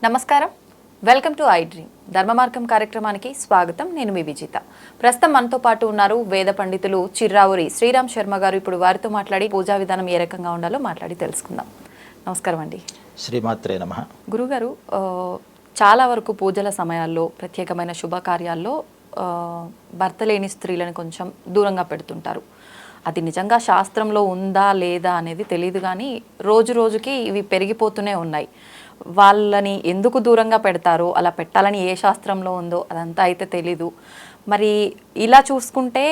నమస్కారం, welcome to I dream ధర్మ మార్గం కార్యక్రమానికి స్వాగతం. నేను మీ విజిత. ప్రస్తుతం మనతో పాటు ఉన్నారు వేద పండితులు చిర్రావూరి శ్రీరామ్ శర్మ గారు. ఇప్పుడు వారితో మాట్లాడి పూజా విధానం ఏ రకంగా ఉండాలో మాట్లాడి తెలుసుకుందాం. నమస్కారం అండి. శ్రీమాత్రే నమః. గురుగారు, చాలా వరకు పూజల సమయాల్లో ప్రత్యేకమైన శుభకార్యాల్లో భర్త లేని స్త్రీలను కొంచెం దూరంగా పెడుతుంటారు. అది నిజంగా శాస్త్రంలో ఉందా లేదా అనేది తెలియదు, కానీ రోజు రోజుకి ఇవి పెరిగిపోతూనే ఉన్నాయి. వాళ్ళని ఎందుకు దూరంగా పెడతారో, అలా పెట్టాలని ఏ శాస్త్రంలో ఉందో అదంతా అయితే తెలీదు. మరి ఇలా చూసుకుంటే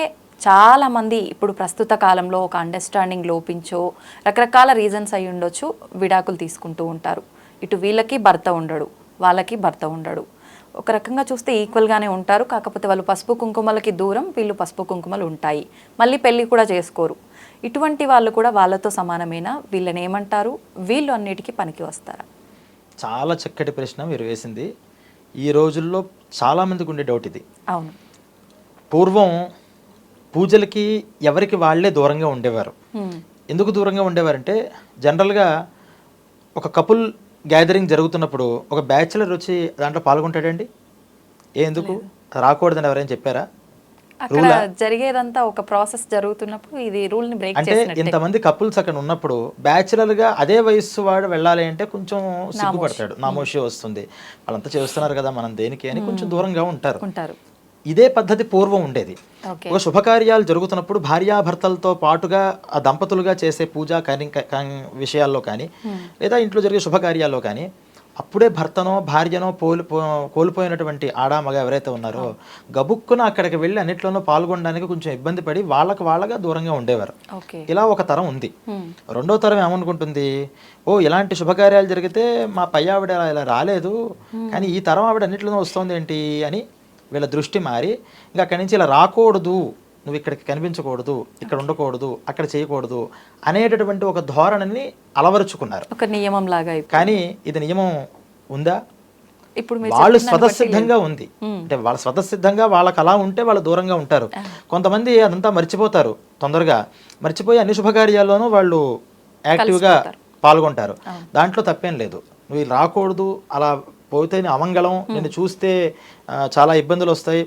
చాలామంది ఇప్పుడు ప్రస్తుత కాలంలో ఒక అండర్స్టాండింగ్ లోపించో రకరకాల రీజన్స్ అయి ఉండొచ్చు విడాకులు తీసుకుంటూ ఉంటారు. ఇటు వీళ్ళకి భర్త ఉండడు, వాళ్ళకి భర్త ఉండడు. ఒక రకంగా చూస్తే ఈక్వల్గానే ఉంటారు, కాకపోతే వాళ్ళు పసుపు కుంకుమలకి దూరం, వీళ్ళు పసుపు కుంకుమలు ఉంటాయి, మళ్ళీ పెళ్ళి కూడా చేసుకోరు. ఇటువంటి వాళ్ళు కూడా వాళ్ళతో సమానమేనా? వీళ్ళని ఏమంటారు? వీళ్ళు అన్నిటికీ పనికి వస్తారా? చాలా చక్కటి ప్రశ్న మీరు వేసింది. ఈ రోజుల్లో చాలామందికి ఉండే డౌట్ ఇది. అవును, పూర్వం పూజలకి ఎవరికి వాళ్ళే దూరంగా ఉండేవారు. ఎందుకు దూరంగా ఉండేవారంటే, జనరల్గా ఒక కపుల్ గ్యాదరింగ్ జరుగుతున్నప్పుడు ఒక బ్యాచులర్ వచ్చి దాంట్లో పాల్గొంటాడండి? ఎందుకు రాకూడదని ఎవరైనా చెప్పారా? అక్కడ జరిగేదంతా ఒక ప్రాసెస్ జరుగుతున్నప్పుడు ఇది రూల్ ని బ్రేక్ అంటే ఇంతమంది కపుల్స్ అక్కడ ఉన్నప్పుడు బ్యాచులర్ గా అదే వయస్సు వాడు వెళ్ళాలి అంటే కొంచెం సిగ్గుపడతాడు, నామోషి వస్తుంది, వాళ్ళంతా చేస్తున్నారు కదా మనం దేనికి అని కొంచెం దూరంగా ఉంటారు. ఇదే పద్ధతి పూర్వం ఉండేది. ఒక శుభకార్యాలు జరుగుతున్నప్పుడు భార్యాభర్తలతో పాటుగా ఆ దంపతులుగా చేసే పూజా విషయాల్లో కానీ లేదా ఇంట్లో జరిగే శుభకార్యాల్లో కానీ అప్పుడే భర్తనో భార్యనో కోల్పోయినటువంటి ఆడామగ ఎవరైతే ఉన్నారో గబుక్కున అక్కడికి వెళ్ళి అన్నిట్లోనూ పాల్గొనడానికి కొంచెం ఇబ్బంది పడి వాళ్ళగా దూరంగా ఉండేవారు. ఇలా ఒక తరం ఉంది. రెండో తరం ఏమనుకుంటుంది, ఇలాంటి శుభకార్యాలు జరిగితే మా పై ఆవిడ ఇలా రాలేదు, కానీ ఈ తరం ఆవిడ అన్నిట్లోనూ వస్తుంది ఏంటి అని వీళ్ళ దృష్టి మారి ఇంకా అక్కడి నుంచి ఇలా రాకూడదు, నువ్వు ఇక్కడికి కనిపించకూడదు, ఇక్కడ ఉండకూడదు, అక్కడ చేయకూడదు అనేటటువంటి ఒక ధోరణిని అలవరుచుకున్నారు, ఒక నియమం లాగా. కానీ ఇది నియమం ఉందా? ఇప్పుడు వాళ్ళు స్వతసిద్ధంగా ఉంది అంటే వాళ్ళ స్వతసిద్ధంగా వాళ్ళకి అలా ఉంటే వాళ్ళు దూరంగా ఉంటారు. కొంతమంది అదంతా మర్చిపోతారు, తొందరగా మర్చిపోయి అన్ని శుభకార్యాల్లోనూ వాళ్ళు యాక్టివ్గా పాల్గొంటారు. దాంట్లో తప్పేం లేదు. నువ్వు రాకూడదు, అలా పోతే అమంగళం, నిన్ను చూస్తే చాలా ఇబ్బందులు వస్తాయి,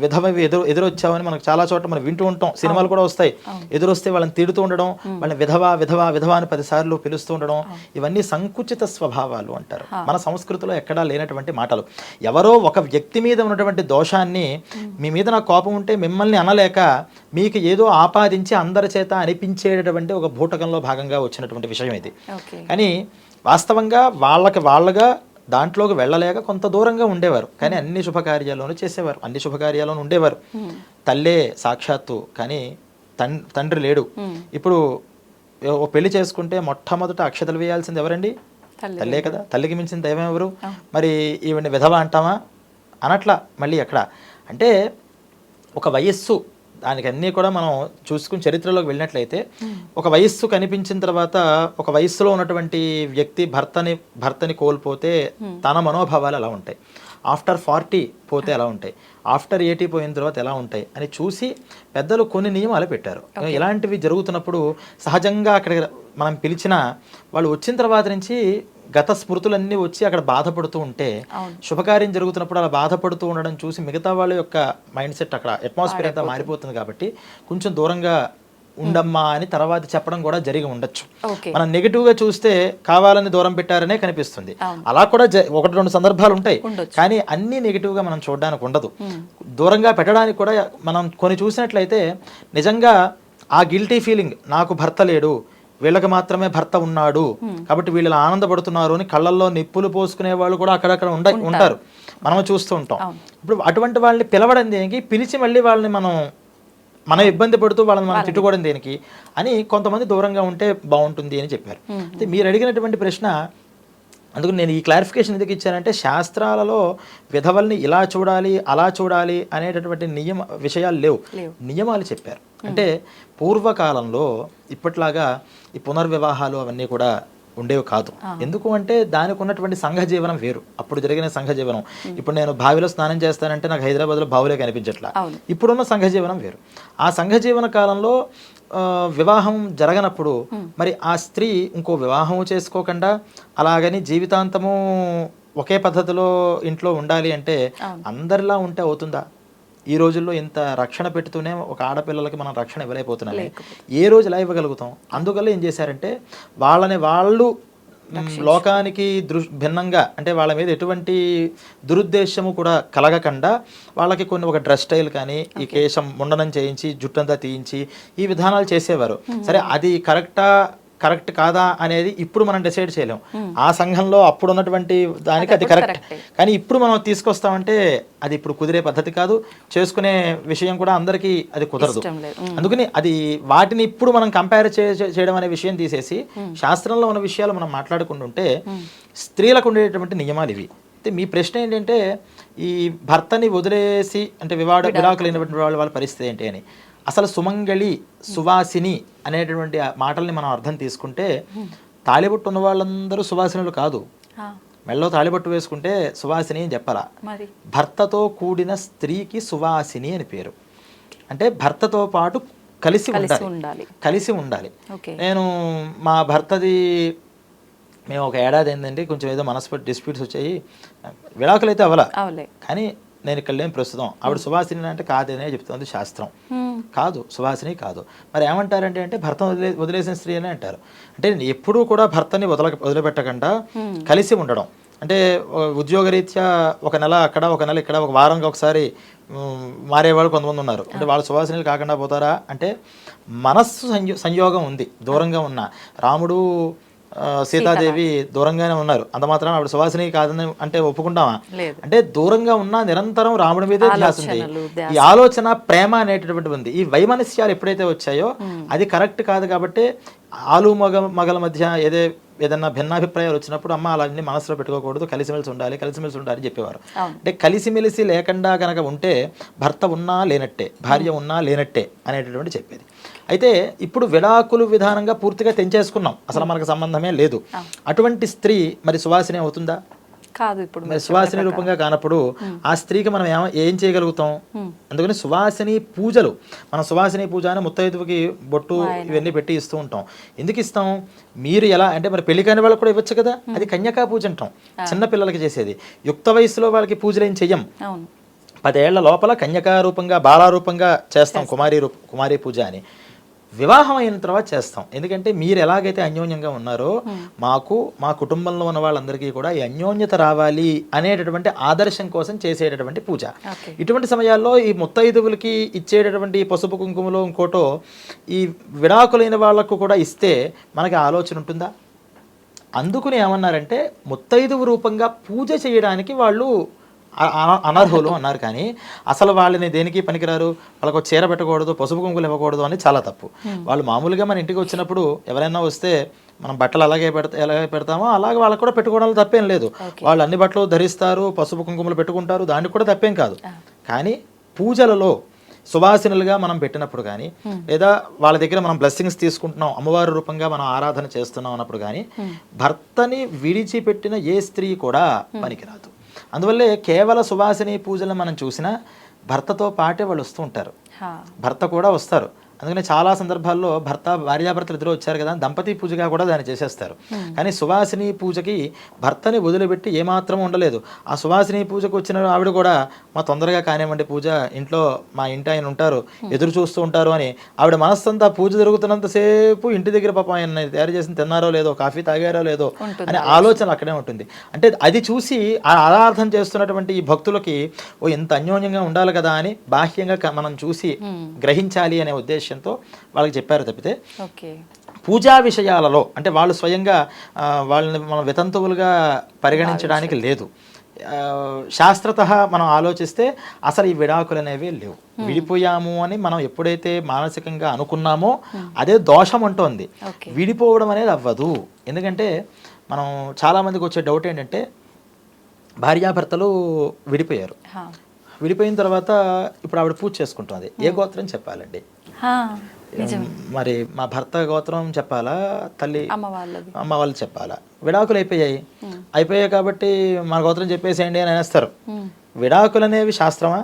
విధవి ఎదురొచ్చావని మనకు చాలా చోట్ల మనం వింటూ ఉంటాం, సినిమాలు కూడా వస్తాయి. ఎదురొస్తే వాళ్ళని తిడుతూ ఉండడం, వాళ్ళని విధవా అని 10 సార్లు పిలుస్తూ ఉండడం, ఇవన్నీ సంకుచిత స్వభావాలు అంటారు. మన సంస్కృతిలో ఎక్కడా లేనటువంటి మాటలు. ఎవరో ఒక వ్యక్తి మీద ఉన్నటువంటి దోషాన్ని, మీ మీద నాకు కోపం ఉంటే మిమ్మల్ని అనలేక మీకు ఏదో ఆపాదించి అందరి చేత అనిపించేటటువంటి ఒక భూటకంలో భాగంగా వచ్చినటువంటి విషయం ఇది. కానీ వాస్తవంగా వాళ్ళగా దాంట్లోకి వెళ్ళలేక కొంత దూరంగా ఉండేవారు, కానీ అన్ని శుభకార్యాల్లోనూ చేసేవారు, అన్ని శుభకార్యాల్లోనూ ఉండేవారు. తల్లే సాక్షాత్తు, కానీ తండ్రి లేడు. ఇప్పుడు ఓ పెళ్లి చేసుకుంటే మొట్టమొదట అక్షతలు వేయాల్సింది ఎవరండి? తల్లే కదా. తల్లికి మించిన దైవం ఎవరు? మరి ఈవిడ్ని విధవ అంటామా? అనట్లా. మళ్ళీ ఎక్కడ అంటే ఒక వయస్సు, దానికి అన్నీ కూడా మనం చూసుకుని చరిత్రలోకి వెళ్ళినట్లయితే ఒక వయస్సు కనిపించిన తర్వాత ఒక వయస్సులో ఉన్నటువంటి వ్యక్తి భర్తని కోల్పోతే తన మనోభావాలు ఎలా ఉంటాయి, ఆఫ్టర్ 40 పోతే ఎలా ఉంటాయి, ఆఫ్టర్ 80 పోయిన తర్వాత ఎలా ఉంటాయి అని చూసి పెద్దలు కొన్ని నియమాలు పెట్టారు. ఇలాంటివి జరుగుతున్నప్పుడు సహజంగా అక్కడ మనం పిలిచిన వాళ్ళు వచ్చిన తర్వాత నుంచి గత స్మృతులన్నీ వచ్చి అక్కడ బాధపడుతూ ఉంటే, శుభకార్యం జరుగుతున్నప్పుడు అలా బాధపడుతూ ఉండడం చూసి మిగతా వాళ్ళ యొక్క మైండ్ సెట్, అక్కడ అట్మాస్ఫియర్ అంతా మారిపోతుంది. కాబట్టి కొంచెం దూరంగా ఉండమ్మా అని తర్వాత చెప్పడం కూడా జరిగి ఉండొచ్చు. మనం నెగిటివ్ గా చూస్తే కావాలని దూరం పెట్టారనే కనిపిస్తుంది. అలా కూడా 1-2 సందర్భాలు ఉంటాయి, కానీ అన్ని నెగిటివ్ గా మనం చూడడానికి ఉండదు. దూరంగా పెట్టడానికి కూడా మనం కొన్ని చూసినట్లయితే నిజంగా ఆ గిల్టీ ఫీలింగ్, నాకు భర్త లేడు, వీళ్ళకి మాత్రమే భర్త ఉన్నాడు కాబట్టి వీళ్ళు ఆనందపడుతున్నారు అని కళ్ళల్లో నిప్పులు పోసుకునే వాళ్ళు కూడా అక్కడక్కడ ఉంటారు, మనం చూస్తూ ఉంటాం. ఇప్పుడు అటువంటి వాళ్ళని పిలవడం దేనికి, పిలిచి మళ్ళీ వాళ్ళని మనం ఇబ్బంది పడుతూ వాళ్ళని మనం తిట్టుకోవడం దేనికి అని కొంతమంది దూరంగా ఉంటే బాగుంటుంది అని చెప్పారు. అయితే మీరు అడిగినటువంటి ప్రశ్న, అందుకు నేను ఈ క్లారిఫికేషన్ ఎందుకు ఇచ్చానంటే, శాస్త్రాలలో విధవల్ని ఇలా చూడాలి అలా చూడాలి అనేటటువంటి విషయాలు లేవు, నియమాలు చెప్పారు. అంటే పూర్వకాలంలో ఇప్పట్లాగా ఈ పునర్వివాహాలు అవన్నీ కూడా ఉండేవి కాదు. ఎందుకు అంటే దానికి ఉన్నటువంటి సంఘ జీవనం వేరు, అప్పుడు జరిగిన సంఘ జీవనం. ఇప్పుడు నేను బావిలో స్నానం చేస్తానంటే నాకు హైదరాబాద్లో బావులే కనిపించట్లా. ఇప్పుడున్న సంఘ జీవనం వేరు. ఆ సంఘ జీవన కాలంలో వివాహం జరగనప్పుడు మరి ఆ స్త్రీ ఇంకో వివాహం చేసుకోకుండా అలాగని జీవితాంతము ఒకే పద్ధతిలో ఇంట్లో ఉండాలి అంటే అందరిలా ఉంటే అవుతుందా? ఈ రోజుల్లో ఇంత రక్షణ పెడుతూనే ఒక ఆడపిల్లలకి మనం రక్షణ ఇవ్వలేకపోతున్నామే. ఏ రోజు ఎలా ఇవ్వగలుగుతాం? అందువల్ల ఏం చేశారంటే వాళ్ళని వాళ్ళు లోకానికి భిన్నంగా అంటే వాళ్ళ మీద ఎటువంటి దురుద్దేశము కూడా కలగకుండా వాళ్ళకి కొన్ని ఒక డ్రెస్ స్టైల్ కానీ ఈ కేశం ముండనం చేయించి జుట్టంతా తీయించి ఈ విధానాలు చేసేవారు. సరే అది కరెక్ట్ కాదా అనేది ఇప్పుడు మనం డిసైడ్ చేయలేం. ఆ సంఘంలో అప్పుడు ఉన్నటువంటి దానికి అది కరెక్ట్, కానీ ఇప్పుడు మనం తీసుకొస్తామంటే అది ఇప్పుడు కుదిరే పద్ధతి కాదు, చేసుకునే విషయం కూడా అందరికీ అది కుదరదు. అందుకని అది వాటిని ఇప్పుడు మనం కంపేర్ చేయడం అనే విషయం తీసేసి శాస్త్రంలో ఉన్న విషయాలు మనం మాట్లాడుకుంటుంటే స్త్రీలకు ఉండేటువంటి నియమాలు ఇవి. అయితే మీ ప్రశ్న ఏంటంటే ఈ భర్తని వదిలేసి అంటే విడాకులైనటువంటి వాళ్ళ పరిస్థితి ఏంటి అని. అసలు సుమంగళి సువాసిని అనేటువంటి మాటల్ని మనం అర్థం తీసుకుంటే తాళిబొట్టు ఉన్న వాళ్ళందరూ సువాసినులు కాదు. మెళ్ళలో తాళిబొట్టు వేసుకుంటే సువాసిని అని చెప్పాలా. భర్తతో కూడిన స్త్రీకి సువాసిని అని పేరు. అంటే భర్తతో పాటు కలిసి ఉండాలి. నేను మా భర్తది మేము ఒక ఏడాది ఏంటంటే కొంచెం ఏదో మనస్పటి డిస్ప్యూట్స్ వచ్చాయి, విడాకులు అయితే అవలే, కానీ నేను ఇక్కడ లేని ప్రస్తుతం ఆవిడ సువాసిని అంటే కాదనే చెప్తుంది శాస్త్రం. కాదు, సువాసిని కాదు. మరి ఏమంటారంటే అంటే భర్త వదిలేసిన స్త్రీ అని అంటారు. అంటే ఎప్పుడూ కూడా భర్తని వదిలిపెట్టకుండా కలిసి ఉండడం. అంటే ఉద్యోగరీత్యా ఒక నెల అక్కడ ఒక నెల ఇక్కడ ఒక వారంగా ఒకసారి మారేవాళ్ళు కొంతమంది ఉన్నారు. అంటే వాళ్ళు సువాసినీలు కాకుండా పోతారా అంటే మనస్సు సంయోగం ఉంది. దూరంగా ఉన్న రాముడు సీతాదేవి దూరంగానే ఉన్నారు, అంత మాత్రం ఆవిడ సువాసిని కాదని అంటే ఒప్పుకుంటామా? అంటే దూరంగా ఉన్న నిరంతరం రాముడి మీదే ధ్యాస ఉంది. ఈ ఆలోచన ప్రేమ అనేటటువంటి ఉంది. ఈ వైమనస్యాలు ఎప్పుడైతే వచ్చాయో అది కరెక్ట్ కాదు. కాబట్టి ఆలు మగల మధ్య ఏదన్నా భిన్నాభిప్రాయాలు వచ్చినప్పుడు అమ్మ అలాంటి మనసులో పెట్టుకోకూడదు, కలిసిమెలిసి ఉండాలి చెప్పేవారు. అంటే కలిసిమెలిసి లేకుండా కనుక ఉంటే భర్త ఉన్నా లేనట్టే, భార్య ఉన్నా లేనట్టే అనేటటువంటి చెప్పేది. అయితే ఇప్పుడు విడాకులు విధానంగా పూర్తిగా తెంచేసుకున్నాం, అసలు మనకు సంబంధమే లేదు. అటువంటి స్త్రీ మరి సువాసిని అవుతుందా? కాదు. ఇప్పుడు మరి సువాసిని రూపంగా కానప్పుడు ఆ స్త్రీకి మనం ఏం చేయగలుగుతాం? అందుకని సువాసిని పూజలు, మనం సువాసిని పూజ అని ముత్తైదువుకి బొట్టు ఇవన్నీ పెట్టి ఇస్తూ ఉంటాం. ఎందుకు ఇస్తాం? మీరు ఎలా అంటే మరి పెళ్లి కాని వాళ్ళకి కూడా ఇవ్వచ్చు కదా. అది కన్యకా పూజ అంటాం, చిన్న పిల్లలకి చేసేది. యుక్త వయసులో వాళ్ళకి పూజలు ఏం చెయ్యం. 10 ఏళ్ల లోపల కన్యకా రూపంగా బాలారూపంగా చేస్తాం కుమారి పూజ అని. వివాహం అయిన తర్వాత చేస్తాం. ఎందుకంటే మీరు ఎలాగైతే అన్యోన్యంగా ఉన్నారో మా కుటుంబంలో ఉన్న వాళ్ళందరికీ కూడా ఈ అన్యోన్యత రావాలి అనేటటువంటి ఆదర్శం కోసం చేసేటటువంటి పూజ. ఇటువంటి సమయాల్లో ఈ ముత్తైదువులకి ఇచ్చేటటువంటి పసుపు కుంకుమలో ఇంకోటో ఈ విడాకులైన వాళ్లకు కూడా ఇస్తే మనకి ఆలోచన ఉంటుందా? అందుకుని ఏమన్నారంటే ముత్తైదువు రూపంగా పూజ చేయడానికి వాళ్ళు అనర్హులు అన్నారు. కానీ అసలు వాళ్ళని దేనికి పనికిరారు, వాళ్ళకు చీర పెట్టకూడదు, పసుపు కుంకులు ఇవ్వకూడదు అని చాలా తప్పు. వాళ్ళు మామూలుగా మన ఇంటికి వచ్చినప్పుడు ఎవరైనా వస్తే మనం బట్టలు ఎలాగే పెడతామో అలాగే వాళ్ళకు కూడా పెట్టుకోవడంలో తప్పేం లేదు. వాళ్ళు అన్ని బట్టలు ధరిస్తారు, పసుపు కుంకుమలు పెట్టుకుంటారు, దానికి కూడా తప్పేం కాదు. కానీ పూజలలో సువాసినులుగా మనం పెట్టినప్పుడు కానీ లేదా వాళ్ళ దగ్గర మనం బ్లెస్సింగ్స్ తీసుకుంటున్నాం, అమ్మవారి రూపంగా మనం ఆరాధన చేస్తున్నాం అన్నప్పుడు కానీ భర్తని విడిచిపెట్టిన ఏ స్త్రీ కూడా పనికిరాదు. అందువల్లే కేవల సువాసిని పూజలను మనం చూసినా భర్తతో పాటే వాళ్ళు వస్తూ ఉంటారు, భర్త కూడా వస్తారు. అందుకని చాలా సందర్భాల్లో భార్యాభర్తలు ఇద్దరు వచ్చారు కదా దంపతి పూజగా కూడా దాన్ని చేసేస్తారు. కానీ సువాసిని పూజకి భర్తని వదిలిపెట్టి ఏమాత్రం ఉండలేదు. ఆ సువాసిని పూజకు వచ్చిన ఆవిడ కూడా మా తొందరగా కానివ్వండి పూజ, ఇంట్లో మా ఇంటి ఆయన ఉంటారు ఎదురు చూస్తూ ఉంటారు అని ఆవిడ మనస్సంతా పూజ జరుగుతున్నంతసేపు ఇంటి దగ్గర పాపం ఆయన తయారు చేసి తిన్నారో లేదో, కాఫీ తాగారో లేదో అనే ఆలోచన అక్కడే ఉంటుంది. అంటే అది చూసి ఆరాధన చేస్తున్నటువంటి ఈ భక్తులకి ఇంత అన్యోన్యంగా ఉండాలి కదా అని బాహ్యంగా మనం చూసి గ్రహించాలి అనే ఉద్దేశం వాళ్ళకి చెప్పారు తప్పితే పూజా విషయాలలో అంటే వాళ్ళు స్వయంగా వాళ్ళని మనం వితంతువులుగా పరిగణించడానికి లేదు. శాస్త్రతః మనం ఆలోచిస్తే అసలు ఈ విడాకులు అనేవి లేవు. విడిపోయాము అని మనం ఎప్పుడైతే మానసికంగా అనుకున్నామో అదే దోషం అంటోంది. విడిపోవడం అనేది అవ్వదు. ఎందుకంటే మనం చాలామందికి వచ్చే డౌట్ ఏంటంటే భార్యాభర్తలు విడిపోయారు, విడిపోయిన తర్వాత ఇప్పుడు ఆవిడ పూజ చేసుకుంటుంది, ఏ గోత్రం చెప్పాలండి? మరి మా భర్త గోత్రం చెప్పాలా, తల్లి అమ్మ వాళ్ళు చెప్పాలా? విడాకులు అయిపోయాయి కాబట్టి మన గోత్రం చెప్పేసేయండి అని అనేస్తారు. విడాకులు అనేవి శాస్త్రమా?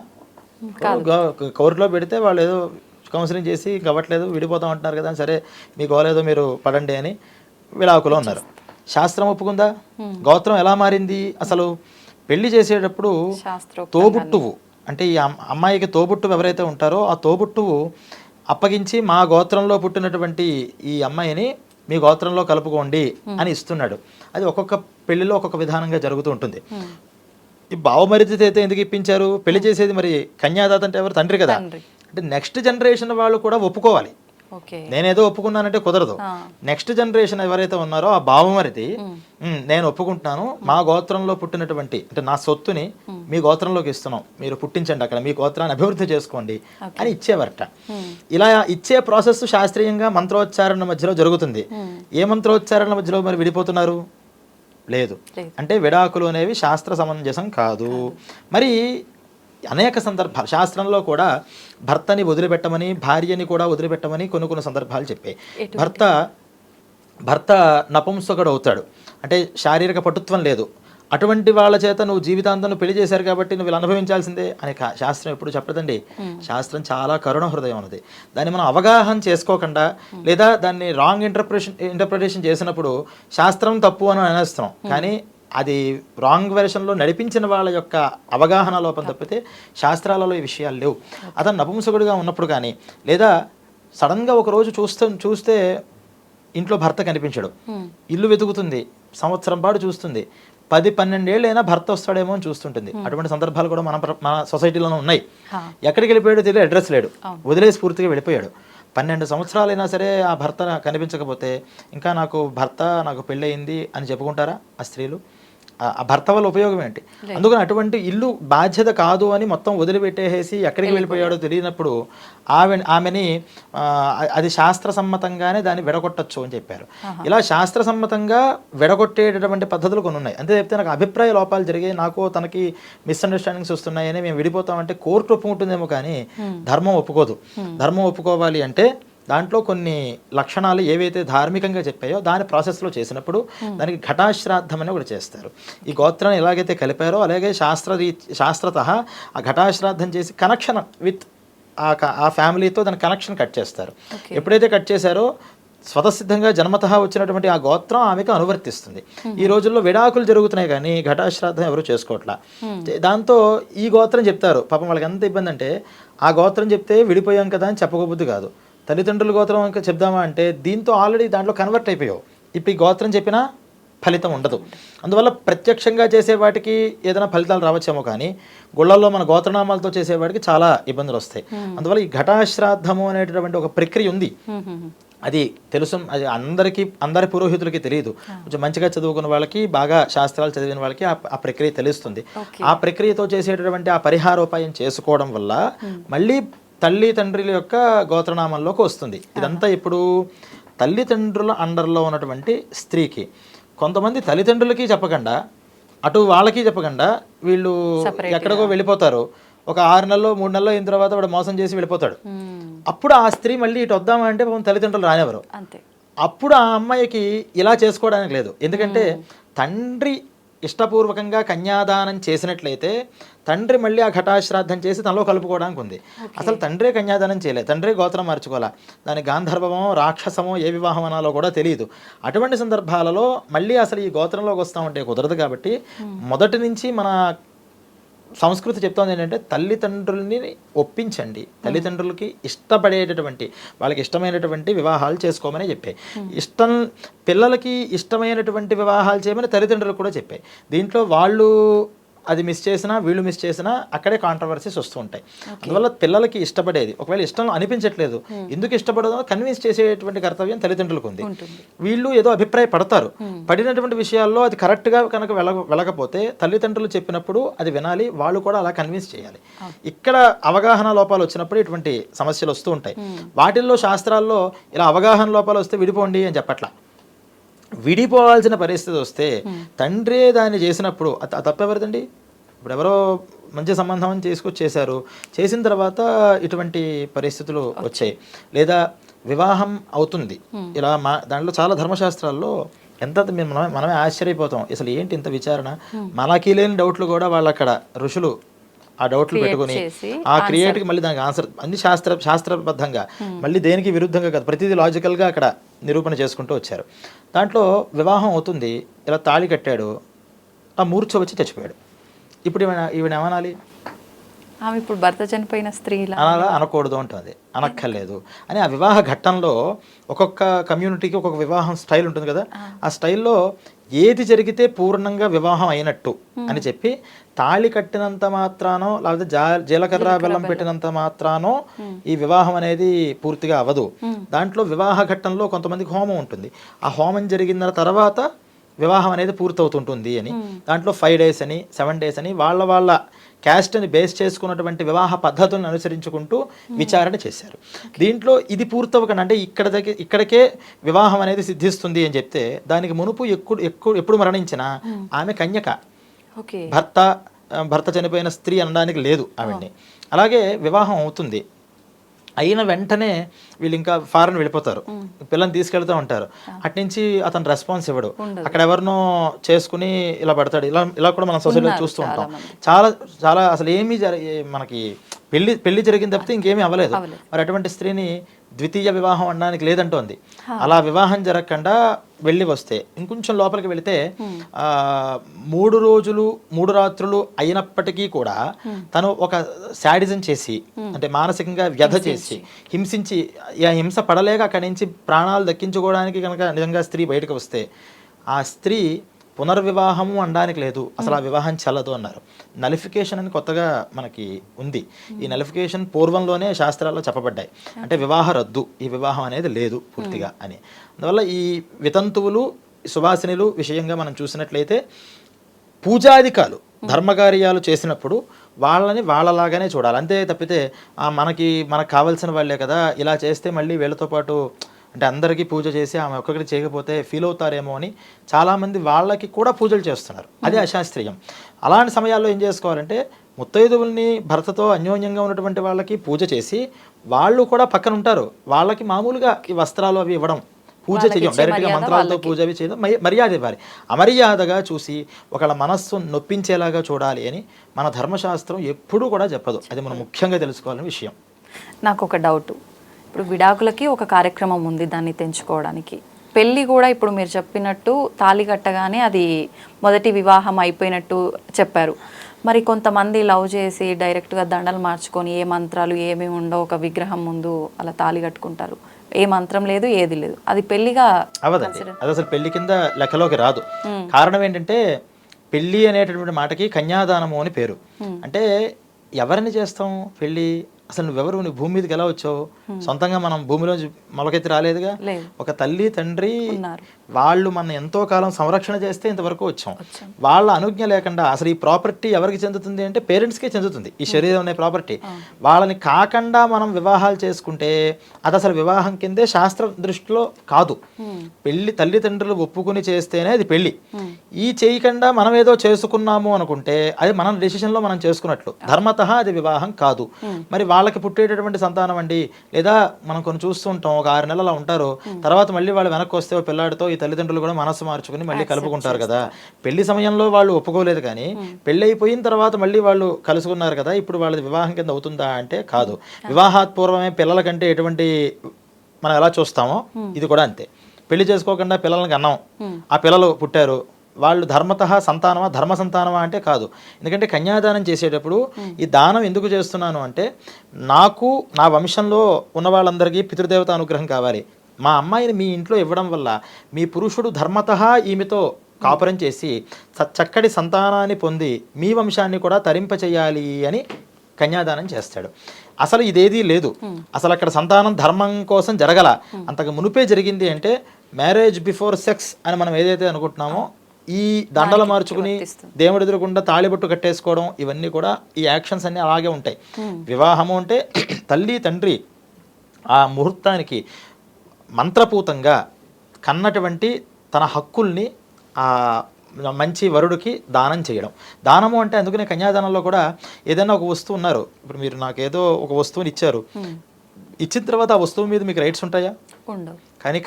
కోర్టులో పెడితే వాళ్ళు ఏదో కౌన్సిలింగ్ చేసి అవ్వట్లేదు విడిపోతాం అంటున్నారు కదా, సరే మీకు గోలేదో మీరు పడండి అని విడాకులో ఉన్నారు. శాస్త్రం ఒప్పుకుందా? గోత్రం ఎలా మారింది? అసలు పెళ్లి చేసేటప్పుడు తోబుట్టువు అంటే ఈ అమ్మాయికి తోబుట్టువు ఎవరైతే ఉంటారో ఆ తోబుట్టువు అప్పగించి మా గోత్రంలో పుట్టినటువంటి ఈ అమ్మాయిని మీ గోత్రంలో కలుపుకోండి అని ఇస్తున్నాడు. అది ఒక్కొక్క పెళ్లిలో ఒక్కొక్క విధానంగా జరుగుతూ ఉంటుంది. ఈ బావమరిది అయితే ఎందుకు ఇప్పించారు? పెళ్లి చేసేది మరి కన్యాదాత అంటే ఎవరు? తండ్రి కదా. అంటే నెక్స్ట్ జనరేషన్ వాళ్ళు కూడా ఒప్పుకోవాలి. నేనేదో ఒప్పుకున్నానంటే కుదరదు. నెక్స్ట్ జనరేషన్ ఎవరైతే ఉన్నారో ఆ బావమరిది నేను ఒప్పుకుంటున్నాను, మా గోత్రంలో పుట్టినటువంటి అంటే నా సొత్తుని మీ గోత్రంలోకి ఇస్తున్నాం, మీరు పుట్టించండి, అక్కడ మీ గోత్రాన్ని అభివృద్ధి చేసుకోండి అని ఇచ్చేవారట. ఇలా ఇచ్చే ప్రాసెస్ శాస్త్రీయంగా మంత్రోచ్చారణ మధ్యలో జరుగుతుంది. ఏ మంత్రోచ్చారణ మధ్యలో మరి విడిపోతున్నారు? లేదు. అంటే విడాకులు అనేవి శాస్త్ర సమంజసం కాదు. మరి అనేక సందర్భాలు శాస్త్రంలో కూడా భర్తని వదిలిపెట్టమని, భార్యని కూడా వదిలిపెట్టమని కొన్ని సందర్భాలు చెప్పాయి. భర్త నపుంసకుడు అవుతాడు, అంటే శారీరక పటుత్వం లేదు, అటువంటి వాళ్ళ చేత నువ్వు జీవితాంతం పెళ్లి చేశారు కాబట్టి నువ్వు ఇలా అనుభవించాల్సిందే అని శాస్త్రం ఎప్పుడు చెప్పదండి. శాస్త్రం చాలా కరుణ హృదయం ఉన్నది. దాన్ని మనం అవగాహన చేసుకోకుండా లేదా దాన్ని రాంగ్ ఇంటర్ప్రిటేషన్ చేసినప్పుడు శాస్త్రం తప్పు అని అనేస్తున్నాం. కానీ అది రాంగ్ వెర్షన్లో నడిపించిన వాళ్ళ యొక్క అవగాహన లోపం తప్పితే శాస్త్రాలలో ఈ విషయాలు లేవు. అతను నపుంసకుడిగా ఉన్నప్పుడు కానీ లేదా సడన్గా ఒకరోజు చూస్తే ఇంట్లో భర్త కనిపించడు, ఇల్లు వెతుకుతుంది, సంవత్సరం పాటు చూస్తుంది, 10-12 ఏళ్ళైనా భర్త వస్తాడేమో అని చూస్తుంటుంది. అటువంటి సందర్భాలు కూడా మన సొసైటీలోనే ఉన్నాయి. ఎక్కడికి వెళ్ళిపోయాడో తెలియదు, అడ్రస్ లేడు, వదిలేసి పూర్తిగా వెళ్ళిపోయాడు. 12 సంవత్సరాలైనా సరే ఆ భర్త కనిపించకపోతే ఇంకా నాకు పెళ్ళయింది అని చెప్పుకుంటారా ఆ స్త్రీలు? ఆ భర్త వల్ల ఉపయోగం ఏంటి? అందుకని అటువంటి ఇల్లు బాధ్యత కాదు అని మొత్తం వదిలిపెట్టేసి ఎక్కడికి వెళ్ళిపోయాడో తెలియనప్పుడు ఆమెని అది శాస్త్రసమ్మతంగానే దాన్ని విడగొట్టచ్చు అని చెప్పారు. ఇలా శాస్త్రసమ్మతంగా విడగొట్టేటటువంటి పద్ధతులు కొన్ని ఉన్నాయి. అంతే చెప్తే నాకు అభిప్రాయ లోపాలు జరిగాయి, నాకు తనకి మిస్అండర్స్టాండింగ్స్ వస్తున్నాయని మేము విడిపోతామంటే కోర్టు ఒప్పుకుంటుందేమో కానీ ధర్మం ఒప్పుకోదు. ధర్మం ఒప్పుకోవాలి అంటే దాంట్లో కొన్ని లక్షణాలు ఏవైతే ధార్మికంగా చెప్పాయో దాని ప్రాసెస్లో చేసినప్పుడు దానికి ఘటాశ్రాద్ధం అని ఒకటి చేస్తారు. ఈ గోత్రాన్ని ఎలాగైతే కలిపారో అలాగే శాస్త్రత ఆ ఘటాశ్రాద్ధం చేసి కనెక్షన్ విత్ ఆ ఫ్యామిలీతో దాని కనెక్షన్ కట్ చేస్తారు. ఎప్పుడైతే కట్ చేశారో స్వతసిద్ధంగా జన్మతః వచ్చినటువంటి ఆ గోత్రం ఆమెకు అనువర్తిస్తుంది. ఈ రోజుల్లో విడాకులు జరుగుతున్నాయి కానీ ఘటాశ్రాద్ధం ఎవరు చేసుకోవట్లా. దాంతో ఈ గోత్రం చెప్తారు, పాపం వాళ్ళకి ఎంత ఇబ్బంది అంటే ఆ గోత్రం చెప్తే విడిపోయాం కదా అని చెప్పకబుద్ధి కాదు. తల్లిదండ్రుల గోత్రం ఇంకా చెప్దామా అంటే దీంతో ఆల్రెడీ దాంట్లో కన్వర్ట్ అయిపోయావు, ఇప్పుడు ఈ గోత్రం చెప్పినా ఫలితం ఉండదు. అందువల్ల ప్రత్యక్షంగా చేసే వాటికి ఏదైనా ఫలితాలు రావచ్చేమో కానీ గుళ్ళల్లో మన గోత్రనామాలతో చేసేవాడికి చాలా ఇబ్బందులు వస్తాయి. అందువల్ల ఈ ఘటాశ్రాద్ధము అనేటటువంటి ఒక ప్రక్రియ ఉంది. అది తెలుసు, అది అందరి పురోహితులకి తెలియదు. కొంచెం మంచిగా చదువుకున్న వాళ్ళకి, బాగా శాస్త్రాలు చదివిన వాళ్ళకి ఆ ప్రక్రియ తెలుస్తుంది. ఆ ప్రక్రియతో చేసేటటువంటి ఆ పరిహారోపాయం చేసుకోవడం వల్ల మళ్ళీ తల్లి తండ్రుల యొక్క గోత్రనామంలోకి వస్తుంది. ఇదంతా ఇప్పుడు తల్లిదండ్రుల అండర్లో ఉన్నటువంటి స్త్రీకి. కొంతమంది తల్లిదండ్రులకి చెప్పకుండా అటు వాళ్ళకి చెప్పకుండా వీళ్ళు ఎక్కడికో వెళ్ళిపోతారు. ఒక 6 నెలలో 3 నెలలో అయిన తర్వాత వాడు మోసం చేసి వెళ్ళిపోతాడు. అప్పుడు ఆ స్త్రీ మళ్ళీ ఇటు వద్దామా అంటే తల్లిదండ్రులు రానివ్వరు. అప్పుడు ఆ అమ్మాయికి ఇలా చేసుకోవడానికి లేదు. ఎందుకంటే తండ్రి ఇష్టపూర్వకంగా కన్యాదానం చేసినట్లయితే తండ్రి మళ్ళీ ఆ ఘటాశ్రాద్ధం చేసి తనలో కలుపుకోవడానికి ఉంది. అసలు తండ్రే కన్యాదానం చేయలే, తండ్రే గోత్రం మార్చుకోవాలా, దాని గాంధర్వమో రాక్షసమో ఏ వివాహం అనాలో కూడా తెలియదు. అటువంటి సందర్భాలలో మళ్ళీ అసలు ఈ గోత్రంలోకి వస్తామంటే కుదరదు. కాబట్టి మొదటి నుంచి మన సంస్కృతి చెప్తోంది ఏంటంటే తల్లిదండ్రుల్ని ఒప్పించండి, తల్లిదండ్రులకి ఇష్టపడేటటువంటి వాళ్ళకి ఇష్టమైనటువంటి వివాహాలు చేసుకోమని చెప్పాయి. పిల్లలకి ఇష్టమైనటువంటి వివాహాలు చేయమని తల్లిదండ్రులు కూడా చెప్పాయి. దీంట్లో వాళ్ళు అది మిస్ చేసినా వీళ్ళు మిస్ చేసినా అక్కడే కాంట్రవర్సీస్ వస్తూ ఉంటాయి. అందువల్ల పిల్లలకి ఇష్టపడేది ఒకవేళ ఇష్టం అనిపించట్లేదు, ఎందుకు ఇష్టపడదో కన్విన్స్ చేసేటువంటి కర్తవ్యం తల్లిదండ్రులకు ఉంది. వీళ్ళు ఏదో అభిప్రాయ పడతారు, పడినటువంటి విషయాల్లో అది కరెక్ట్గా కనుక వెళ్ళకపోతే తల్లిదండ్రులు చెప్పినప్పుడు అది వినాలి, వాళ్ళు కూడా అలా కన్విన్స్ చేయాలి. ఇక్కడ అవగాహన లోపాలు వచ్చినప్పుడు ఇటువంటి సమస్యలు వస్తూ ఉంటాయి. వాటిల్లో శాస్త్రాల్లో ఇలా అవగాహన లోపాలు వస్తే విడిపోండి అని చెప్పట్లా. విడిపోవాల్సిన పరిస్థితి వస్తే తండ్రే దాన్ని చేసినప్పుడు తప్పెవరిదండి? ఇప్పుడు ఎవరో మంచి సంబంధం అని చేశారు, చేసిన తర్వాత ఇటువంటి పరిస్థితులు వచ్చాయి. లేదా వివాహం అవుతుంది ఇలా దాంట్లో చాలా ధర్మశాస్త్రాల్లో ఎంత మనమే ఆశ్చర్యపోతాం, అసలు ఏంటి ఇంత విచారణ, మనకి లేని డౌట్లు కూడా వాళ్ళు అక్కడ ఋషులు ఆ డౌట్లు పెట్టుకుని ఆ క్రియేట్కి మళ్ళీ దానికి ఆన్సర్ అన్ని శాస్త్రబద్ధంగా మళ్ళీ దేనికి విరుద్ధంగా కాదు, ప్రతిదీ లాజికల్గా అక్కడ నిరూపణ చేసుకుంటూ వచ్చారు. దాంట్లో వివాహం అవుతుంది, ఇలా తాళి కట్టాడు, ఆ మూర్ఛ వచ్చి చచ్చిపోయాడు. ఇప్పుడు ఈవిడ ఏమనాలి? ఆమె ఇప్పుడు భర్త చనిపోయిన స్త్రీలా అనాలా? అనకూడదు ఉంటుంది, అనక్కర్లేదు అని. ఆ వివాహ ఘట్టంలో ఒక్కొక్క కమ్యూనిటీకి ఒక్కొక్క వివాహం స్టైల్ ఉంటుంది కదా, ఆ స్టైల్లో ఏది జరిగితే పూర్ణంగా వివాహం అయినట్టు అని చెప్పి, తాళి కట్టినంత మాత్రానో లేకపోతే జీలకర్ర బెల్లం పెట్టినంత మాత్రానో ఈ వివాహం అనేది పూర్తిగా అవ్వదు. దాంట్లో వివాహ ఘట్టంలో కొంతమందికి హోమం ఉంటుంది, ఆ హోమం జరిగిన తర్వాత వివాహం అనేది పూర్తవుతుంటుంది అని. దాంట్లో 5 days అని 7 days అని వాళ్ళ క్యాస్ట్ని బేస్ చేసుకున్నటువంటి వివాహ పద్ధతులను అనుసరించుకుంటూ విచారణ చేశారు. దీంట్లో ఇది పూర్తవకుండా, అంటే ఇక్కడికే వివాహం అనేది సిద్ధిస్తుంది అని చెప్తే, దానికి మునుపు ఎప్పుడు మరణించినా ఆమె కన్యక, భర్త చనిపోయిన స్త్రీ అనడానికి లేదు ఆవిడ్ని. అలాగే వివాహం అవుతుంది, అయిన వెంటనే వీళ్ళు ఇంకా ఫారెన్ వెళ్ళిపోతారు, పిల్లల్ని తీసుకెళ్తూ ఉంటారు, అట్నుంచి అతను రెస్పాన్స్ ఇవ్వడు, అక్కడ ఎవరినో చేసుకుని ఇలా పడతాడు. ఇలా కూడా మనం సొసైటీలో చూస్తూ ఉంటాం. చాలా చాలా అసలు ఏమీ మనకి పెళ్లి జరిగింది తప్పితే ఇంకేమీ అవ్వలేదు. మరి అటువంటి స్త్రీని ద్వితీయ వివాహం అనడానికి లేదంటోంది. అలా వివాహం జరగకుండా వెళ్ళి వస్తే, ఇంకొంచెం లోపలికి వెళితే 3 రోజులు 3 రాత్రులు అయినప్పటికీ కూడా తను ఒక శాడిజం చేసి, అంటే మానసికంగా వ్యధ చేసి హింసించి, హింస పడలేక అక్కడి నుంచి ప్రాణాలు దక్కించుకోవడానికి కనుక నిజంగా స్త్రీ బయటకు వస్తే, ఆ స్త్రీ పునర్వివాహము అనడానికి లేదు, అసలు ఆ వివాహం చెల్లదు అన్నారు. నలిఫికేషన్ అని కొత్తగా మనకి ఉంది. ఈ నలిఫికేషన్ పూర్వంలోనే శాస్త్రాల్లో చెప్పబడ్డాయి, అంటే వివాహ రద్దు, ఈ వివాహం అనేది లేదు పూర్తిగా అని. అందువల్ల ఈ వితంతువులు సువాసినులు విషయంగా మనం చూసినట్లయితే, పూజాధికాలు ధర్మకార్యాలు చేసినప్పుడు వాళ్ళని వాళ్ళలాగానే చూడాలి, అంతే తప్పితే మనకు కావాల్సిన వాళ్ళే కదా, ఇలా చేస్తే మళ్ళీ వీళ్ళతో పాటు అంటే అందరికీ పూజ చేసి ఆమె ఒక్కొక్కటి చేయకపోతే ఫీల్ అవుతారేమో అని చాలామంది వాళ్ళకి కూడా పూజలు చేస్తున్నారు. అదే అశాస్త్రీయం. అలాంటి సమయాల్లో ఏం చేసుకోవాలంటే, ముత్తైదువుల్ని భర్తతో అన్యోన్యంగా ఉన్నటువంటి వాళ్ళకి పూజ చేసి, వాళ్ళు కూడా పక్కన ఉంటారు, వాళ్ళకి మామూలుగా ఈ వస్త్రాలు అవి ఇవ్వడం, పూజ చేయం, డైరెక్ట్గా మంత్రాలతో పూజ అవి చేయడం మర్యాద ఇవ్వాలి. అమర్యాదగా చూసి ఒకళ్ళ మనస్సు నొప్పించేలాగా చూడాలి అని మన ధర్మశాస్త్రం ఎప్పుడూ కూడా చెప్పదు. అది మనం ముఖ్యంగా తెలుసుకోవాలని విషయం. నాకు ఒక డౌట్, ఇప్పుడు విడాకులకి ఒక కార్యక్రమం ఉంది దాన్ని తెంచుకోవడానికి, పెళ్ళి కూడా ఇప్పుడు మీరు చెప్పినట్టు తాళి కట్టగానే అది మొదటి వివాహం అయిపోయినట్టు చెప్పారు. మరి కొంతమంది లవ్ చేసి డైరెక్ట్గా దండలు మార్చుకొని ఏ మంత్రాలు ఏమీ ఉండవు, ఒక విగ్రహం ముందు అలా తాళి కట్టుకుంటారు, ఏ మంత్రం లేదు ఏది లేదు, అది పెళ్లిగా అవదండి. అది అసలు పెళ్లి కింద లెక్కలోకి రాదు. కారణం ఏంటంటే, పెళ్లి అనేటటువంటి మాటకి కన్యాదానము అని పేరు. అంటే ఎవరిని చేస్తాం పెళ్లి? అసలు నువ్వెవరు, నీ భూమి మీదకి ఎలా వచ్చావు? సొంతంగా మనం భూమిలో మొలకెత్తి రాలేదుగా. ఒక తల్లి తండ్రి వాళ్ళు మన ఎంతో కాలం సంరక్షణ చేస్తే ఇంతవరకు వచ్చాం. వాళ్ళ అనుజ్ఞ లేకుండా అసలు ఈ ప్రాపర్టీ ఎవరికి చెందుతుంది అంటే పేరెంట్స్కే చెందుతుంది, ఈ శరీరం అనే ప్రాపర్టీ. వాళ్ళని కాకుండా మనం వివాహాలు చేసుకుంటే అది అసలు వివాహం కిందే శాస్త్ర దృష్టిలో కాదు. పెళ్లి తల్లిదండ్రులు ఒప్పుకుని చేస్తేనే అది పెళ్లి. ఈ చేయకుండా మనం ఏదో చేసుకున్నాము అనుకుంటే అది మనం డెసిషన్లో మనం చేసుకున్నట్లు, ధర్మతః అది వివాహం కాదు. మరి వాళ్ళకి పుట్టేటటువంటి సంతానం అండి, లేదా మనం కొన్ని చూస్తూ ఉంటాం, ఒక 6 నెలలు ఉంటారు, తర్వాత మళ్ళీ వాళ్ళు వెనక్కి వస్తే పిల్లాడితో ఈ తల్లిదండ్రులు కూడా మనసు మార్చుకుని మళ్ళీ కలుపుకుంటారు కదా. పెళ్లి సమయంలో వాళ్ళు ఒప్పుకోలేదు, కానీ పెళ్లి అయిపోయిన తర్వాత మళ్ళీ వాళ్ళు కలుసుకున్నారు కదా, ఇప్పుడు వాళ్ళది వివాహం కింద అవుతుందా అంటే కాదు. వివాహాత్ పూర్వమే పిల్లల కంటే ఎటువంటి మనం ఎలా చూస్తామో ఇది కూడా అంతే. పెళ్లి చేసుకోకుండా పిల్లలకి అన్నాం, ఆ పిల్లలు పుట్టారు, వాళ్ళు ధర్మతః సంతానమా ధర్మ సంతానమా అంటే కాదు. ఎందుకంటే కన్యాదానం చేసేటప్పుడు ఈ దానం ఎందుకు చేస్తున్నాను అంటే, నాకు నా వంశంలో ఉన్న వాళ్ళందరికీ పితృదేవత అనుగ్రహం కావాలి. మా అమ్మాయిని మీ ఇంట్లో ఇవ్వడం వల్ల మీ పురుషుడు ధర్మతః ఈమెతో కాపురం చేసి చక్కటి సంతానాన్ని పొంది మీ వంశాన్ని కూడా తరింపచేయాలి అని కన్యాదానం చేస్తాడు. అసలు ఇదేదీ లేదు, అసలు అక్కడ సంతానం ధర్మం కోసం జరగల, అంతకు మునుపే జరిగింది. అంటే మ్యారేజ్ బిఫోర్ సెక్స్ అని మనం ఏదైతే అనుకుంటున్నామో, ఈ దండలు మార్చుకుని దేవుడి ఎదురుకుండా తాళిబొట్టు కట్టేసుకోవడం, ఇవన్నీ కూడా ఈ యాక్షన్స్ అన్నీ అలాగే ఉంటాయి. వివాహము అంటే తల్లి తండ్రి ఆ ముహూర్తానికి మంత్రపూతంగా కన్నటువంటి తన హక్కుల్ని ఆ మంచి వరుడికి దానం చేయడం. దానము అంటే అందుకనే కన్యాదానంలో కూడా ఏదైనా ఒక వస్తువు ఉన్నారు, ఇప్పుడు మీరు నాకేదో ఒక వస్తువుని ఇచ్చారు, ఇచ్చిన తర్వాత ఆ వస్తువు మీద మీకు రైట్స్ ఉంటాయా? ఉండవు. కానీ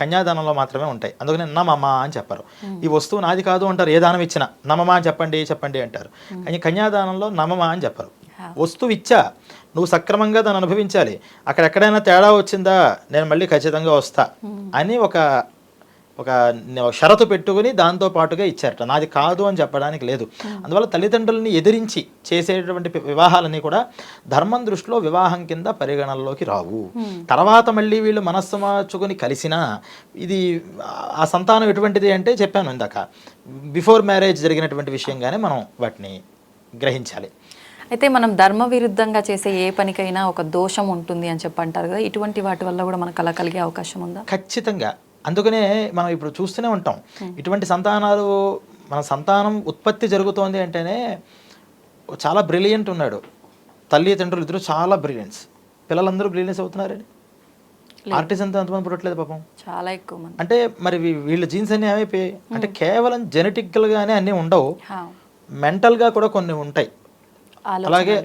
కన్యాదానంలో మాత్రమే ఉంటాయి. అందుకని నమమా అని చెప్పరు. ఈ వస్తువు నాది కాదు అంటారు, ఏ దానం ఇచ్చినా నమమా అని చెప్పండి అంటారు. కానీ కన్యాదానంలో నమమా అని చెప్పరు. వస్తువు ఇచ్చా, నువ్వు సక్రమంగా దాన్ని అనుభవించాలి. అక్కడెక్కడైనా తేడా వచ్చిందా నేను మళ్ళీ ఖచ్చితంగా వస్తా అని ఒక షరతు పెట్టుకుని దాంతో పాటుగా ఇచ్చారట. నాది కాదు అని చెప్పడానికి లేదు. అందువల్ల తల్లిదండ్రులని ఎదిరించి చేసేటువంటి వివాహాలన్నీ కూడా ధర్మం దృష్టిలో వివాహం కింద పరిగణనలోకి రావు. తర్వాత మళ్ళీ వీళ్ళు మనస్సు మార్చుకొని కలిసినా ఇది ఆ సంతానం ఎటువంటిది అంటే చెప్పాను ఇందాక, బిఫోర్ మ్యారేజ్ జరిగినటువంటి విషయంగానే మనం వాటిని గ్రహించాలి. అయితే మనం ధర్మ విరుద్ధంగా చేసే ఏ పనికైనా ఒక దోషం ఉంటుంది అని చెప్పి అంటారు కదా, ఇటువంటి వాటి వల్ల కూడా మనకు అలా కలిగే అవకాశం ఉందా? ఖచ్చితంగా. అందుకనే మనం ఇప్పుడు చూస్తూనే ఉంటాం ఇటువంటి సంతానాలు. మన సంతానం ఉత్పత్తి జరుగుతోంది అంటేనే చాలా బ్రిలియంట్ ఉన్నాడు, తల్లిదండ్రులు ఇద్దరు చాలా బ్రిలియన్స్, పిల్లలందరూ బ్రిలియన్స్ అవుతున్నారండి. ఆర్టిస్ట్ అంతా ఎంతమంది పుట్టట్లేదు పాపం, చాలా ఎక్కువ మంది. అంటే మరి వీళ్ళ జీన్స్ అన్నీ ఏమైపోయాయి అంటే కేవలం జెనెటిక్గానే అన్నీ ఉండవు, మెంటల్గా కూడా కొన్ని ఉంటాయి. అలాగే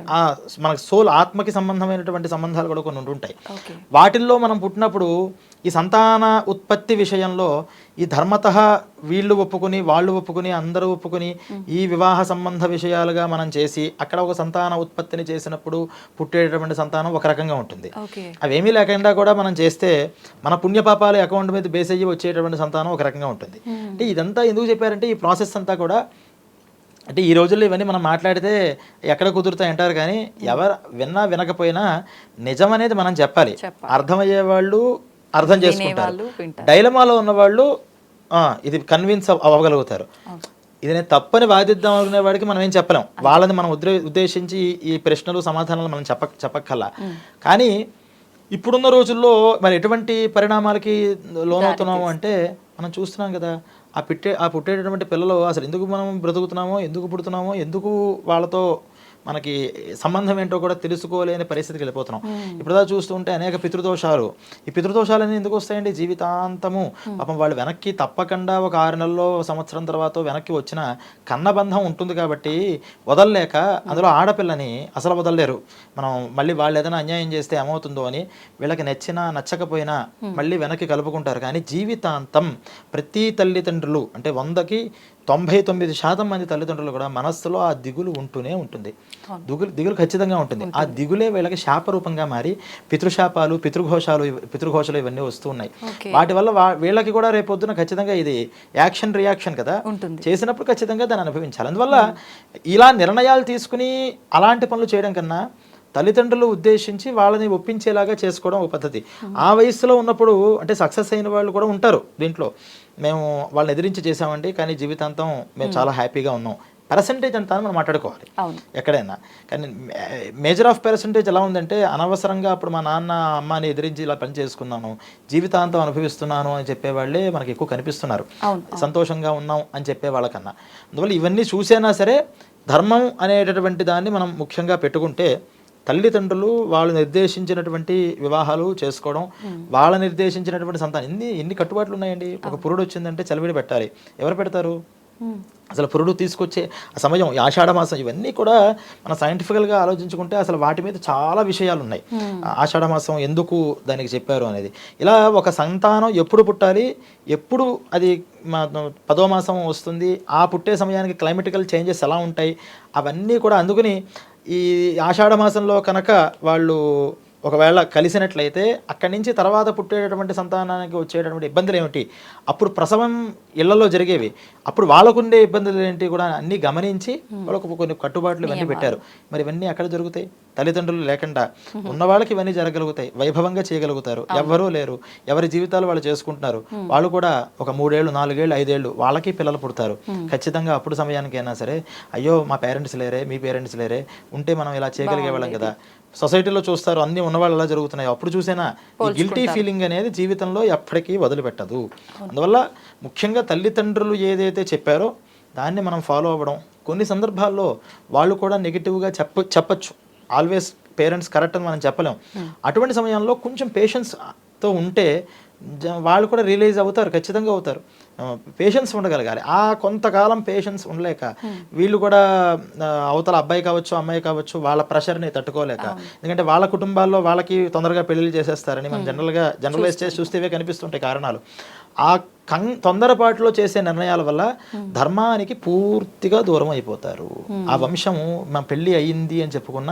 మనకు సోల్ ఆత్మకి సంబంధమైనటువంటి సంబంధాలు కూడా కొన్ని ఉంటుంటాయి. వాటిల్లో మనం పుట్టినప్పుడు ఈ సంతాన ఉత్పత్తి విషయంలో ఈ ధర్మతః వీళ్ళు ఒప్పుకుని వాళ్ళు ఒప్పుకుని అందరూ ఒప్పుకుని ఈ వివాహ సంబంధ విషయాలుగా మనం చేసి అక్కడ ఒక సంతాన ఉత్పత్తిని చేసినప్పుడు పుట్టేటటువంటి సంతానం ఒక రకంగా ఉంటుంది. అవేమీ లేకుండా కూడా మనం చేస్తే మన పుణ్యపాపాలు అకౌంట్ మీద బేస్ అయ్యి వచ్చేటటువంటి సంతానం ఒక రకంగా ఉంటుంది. అంటే ఇదంతా ఎందుకు చెప్పారంటే ఈ ప్రాసెస్ అంతా కూడా అంటే ఈ రోజుల్లో ఇవన్నీ మనం మాట్లాడితే ఎక్కడ కుదురుతాయి అంటారు, కానీ ఎవరు విన్నా వినకపోయినా నిజం అనేది మనం చెప్పాలి. అర్థమయ్యే వాళ్ళు అర్థం చేసుకుంటారు, డైలమాలో ఉన్న వాళ్ళు ఇది కన్విన్స్ అవ్వగలుగుతారు. ఇది నేను తప్పని వాదిద్దాం అనుకునే వాడికి మనం ఏం చెప్పలేం. వాళ్ళని మనం ఉద్దేశించి ఈ ప్రశ్నలు సమాధానాలు మనం చెప్పక్కల్లా. కానీ ఇప్పుడున్న రోజుల్లో మరి ఎటువంటి పరిణామాలకి లోనవుతున్నాము అంటే మనం చూస్తున్నాం కదా, ఆ పుట్టేటటువంటి పిల్లలు అసలు ఎందుకు మనం బ్రతుకుతున్నామో, ఎందుకు పుడుతున్నామో, ఎందుకు వాళ్ళతో మనకి సంబంధం ఏంటో కూడా తెలుసుకోలేని పరిస్థితికి వెళ్ళిపోతున్నాం. ఇప్పుడుదా చూస్తుంటే అనేక పితృదోషాలు. ఈ పితృదోషాలన్నీ ఎందుకు వస్తాయండి? జీవితాంతము పాపం వాళ్ళు వెనక్కి తప్పకుండా ఒక 6 నెలల్లో సంవత్సరం తర్వాత వెనక్కి వచ్చిన కన్నబంధం ఉంటుంది కాబట్టి వదలలేక, అందులో ఆడపిల్లని అసలు వదలలేరు. మనం మళ్ళీ వాళ్ళు ఏదైనా అన్యాయం చేస్తే ఏమవుతుందో అని వీళ్ళకి నచ్చినా నచ్చకపోయినా మళ్ళీ వెనక్కి కలుపుకుంటారు. కానీ జీవితాంతం ప్రతి తల్లిదండ్రులు అంటే 100కి 99% మంది తల్లిదండ్రులు కూడా మనస్సులో ఆ దిగులు ఉంటూనే ఉంటుంది. దిగులు ఖచ్చితంగా ఉంటుంది. ఆ దిగులే వీళ్ళకి శాపరూపంగా మారి పితృశాపాలు, పితృఘోషాలు ఇవన్నీ వస్తూ ఉన్నాయి. వాటి వల్ల వీళ్ళకి కూడా రేపొద్దున ఖచ్చితంగా ఇది యాక్షన్ రియాక్షన్ కదా, చేసినప్పుడు ఖచ్చితంగా దాన్ని అనుభవించాలి. అందువల్ల ఇలా నిర్ణయాలు తీసుకుని అలాంటి పనులు చేయడం కన్నా తల్లిదండ్రులు ఉద్దేశించి వాళ్ళని ఒప్పించేలాగా చేసుకోవడం ఒక పద్ధతి. ఆ వయసులో ఉన్నప్పుడు అంటే సక్సెస్ అయిన వాళ్ళు కూడా ఉంటారు దీంట్లో. మేము వాళ్ళని ఎదిరించి చేసామండి కానీ జీవితాంతం మేము చాలా హ్యాపీగా ఉన్నాం. పర్సంటేజ్ అంతా మనం మాట్లాడుకోవాలి ఎక్కడైనా. కానీ మేజర్ ఆఫ్ పర్సంటేజ్ ఎలా ఉందంటే అనవసరంగా అప్పుడు మా నాన్న అమ్మని ఎదిరించి ఇలా పని చేసుకున్నాను, జీవితాంతం అనుభవిస్తున్నాను అని చెప్పేవాళ్ళే మనకి ఎక్కువ కనిపిస్తున్నారు, సంతోషంగా ఉన్నాం అని చెప్పే వాళ్ళకన్నా. అందువల్ల ఇవన్నీ చూసైనా సరే ధర్మం అనేటటువంటి దాన్ని మనం ముఖ్యంగా పెట్టుకుంటే తల్లిదండ్రులు వాళ్ళు నిర్దేశించినటువంటి వివాహాలు చేసుకోవడం, వాళ్ళ నిర్దేశించినటువంటి సంతానం. ఎన్ని కట్టుబాట్లు ఉన్నాయండి. ఒక పురుడు వచ్చిందంటే చలివిడి పెట్టాలి. ఎవరు పెడతారు? అసలు పురుడు తీసుకొచ్చే సమయం, ఆషాఢ మాసం, ఇవన్నీ కూడా మన సైంటిఫికల్గా ఆలోచించుకుంటే అసలు వాటి మీద చాలా విషయాలు ఉన్నాయి. ఆషాఢ మాసం ఎందుకు దానికి చెప్పారు అనేది. ఇలా ఒక సంతానం ఎప్పుడు పుట్టాలి, ఎప్పుడు అది 10వ మాసం వస్తుంది, ఆ పుట్టే సమయానికి క్లైమేటికల్ చేంజెస్ ఎలా ఉంటాయి, అవన్నీ కూడా. అందుకని ఈ ఆషాఢ మాసంలో కనుక వాళ్ళు ఒకవేళ కలిసినట్లయితే అక్కడి నుంచి తర్వాత పుట్టేటటువంటి సంతానానికి వచ్చేటటువంటి ఇబ్బందులు ఏమిటి, అప్పుడు ప్రసవం ఇళ్లలో జరిగేవి, అప్పుడు వాళ్ళకుండే ఇబ్బందులు ఏంటి కూడా అన్నీ గమనించి వాళ్ళకు కొన్ని కట్టుబాట్లు ఇవన్నీ పెట్టారు. మరి ఇవన్నీ ఎక్కడ జరుగుతాయి? తల్లిదండ్రులు లేకుండా ఉన్న వాళ్ళకి ఇవన్నీ జరగలుగుతాయి, వైభవంగా చేయగలుగుతారు. ఎవ్వరూ లేరు, ఎవరి జీవితాలు వాళ్ళు చేసుకుంటున్నారు. వాళ్ళు కూడా ఒక 3 ఏళ్ళు 4 ఏళ్ళు 5 ఏళ్ళు వాళ్ళకి పిల్లలు పుడతారు. ఖచ్చితంగా అప్పుడు సమయానికైనా సరే అయ్యో మా పేరెంట్స్ లేరే, మీ పేరెంట్స్ లేరే, ఉంటే మనం ఇలా చేయగలిగే వాళ్ళం కదా. సొసైటీలో చూస్తారు అన్నీ ఉన్నవాళ్ళు ఎలా జరుగుతున్నాయి, అప్పుడు చూసేనా ఈ గిల్టీ ఫీలింగ్ అనేది జీవితంలో ఎప్పటికీ వదిలిపెట్టదు. అందువల్ల ముఖ్యంగా తల్లిదండ్రులు ఏదైతే చెప్పారో దాన్ని మనం ఫాలో అవ్వడం. కొన్ని సందర్భాల్లో వాళ్ళు కూడా నెగిటివ్గా చెప్పచ్చు. ఆల్వేస్ పేరెంట్స్ కరెక్ట్ అని మనం చెప్పలేం. అటువంటి సమయంలో కొంచెం పేషెన్స్తో ఉంటే వాళ్ళు కూడా రియలైజ్ అవుతారు, ఖచ్చితంగా అవుతారు. పేషెన్స్ ఉండగలగాలి. ఆ కొంతకాలం పేషెన్స్ ఉండలేక వీళ్ళు కూడా అవతల అబ్బాయి కావచ్చు అమ్మాయి కావచ్చు వాళ్ళ ప్రెషర్ని తట్టుకోలేక, ఎందుకంటే వాళ్ళ కుటుంబాల్లో వాళ్ళకి తొందరగా పెళ్లిళ్ళు చేసేస్తారని మనం జనరలైజ్ చేసి చూస్తే ఇవే కనిపిస్తుంటాయి కారణాలు. ఆ తొందరపాటులో చేసే నిర్ణయాల వల్ల ధర్మానికి పూర్తిగా దూరం అయిపోతారు. ఆ వంశము మా పెళ్ళి అయ్యింది అని చెప్పుకున్న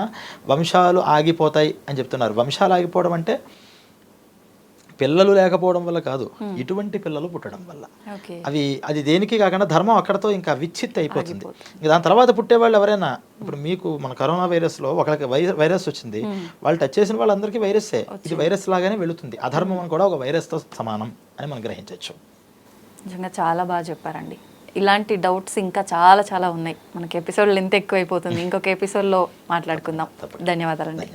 వంశాలు ఆగిపోతాయి అని చెప్తున్నారు. వంశాలు ఆగిపోవడం అంటే పిల్లలు లేకపోవడం వల్ల కాదు, ఇటువంటి పిల్లలు పుట్టడం వల్ల. అది దేనికి కాకుండా ధర్మం అక్కడతో ఇంకా విచ్ఛిత్తి అయిపోతుంది. దాని తర్వాత పుట్టేవాళ్ళు ఎవరైనా, ఇప్పుడు మీకు మన కరోనా వైరస్లో ఒకరికి వైరస్ వచ్చింది, వాళ్ళు టచ్ చేసిన వాళ్ళందరికీ వైరస్సే, ఇది వైరస్ లాగానే వెళుతుంది. అధర్మం అని కూడా ఒక వైరస్తో సమానం అని మనం గ్రహించవచ్చు. నిజంగా చాలా బాగా చెప్పారండి. ఇలాంటి డౌట్స్ ఇంకా చాలా చాలా ఉన్నాయి. మనకి ఎపిసోడ్ లెంత్ ఎక్కువైపోతుంది, ఇంకొక ఎపిసోడ్లో మాట్లాడుకుందాం. ధన్యవాదాలండి.